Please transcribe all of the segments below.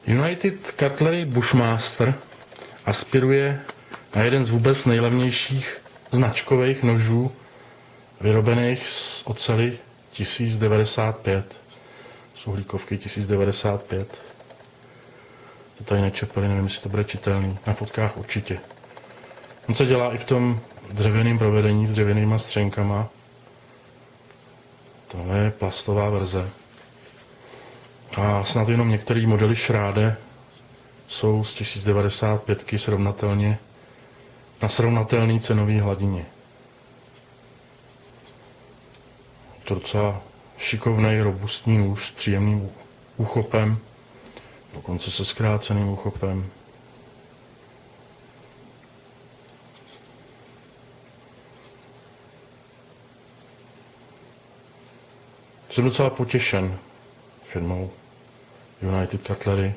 United Cutlery Bushmaster aspiruje na jeden z vůbec nejlevnějších značkových nožů vyrobených z oceli 1095. Z uhlíkovky 1095. To tady nečepili, nevím, jestli to bude čitelný. Na fotkách určitě. On se dělá i v tom dřevěném provedení s dřevěnýma střenkama. Tohle je plastová verze. A snad jenom některé modely Schrade jsou z 1095 srovnatelně na srovnatelné cenové hladině. To docela šikovný, robustní nůž s příjemným úchopem, dokonce se zkráceným úchopem. Jsem docela potěšen firmou United Cutlery.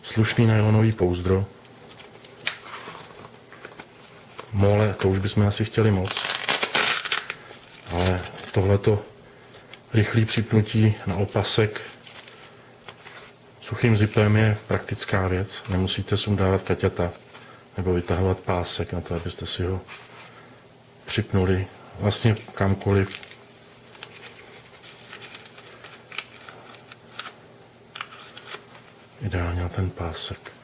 Slušný nylonový pouzdro. Mole, to už bychom asi chtěli moc. Ale tohleto rychlé připnutí na opasek suchým zipem je praktická věc. Nemusíte sundávat kaťata nebo vytahovat pásek na to, abyste si ho připnuli vlastně kamkoliv. Ideálně na ten pásek.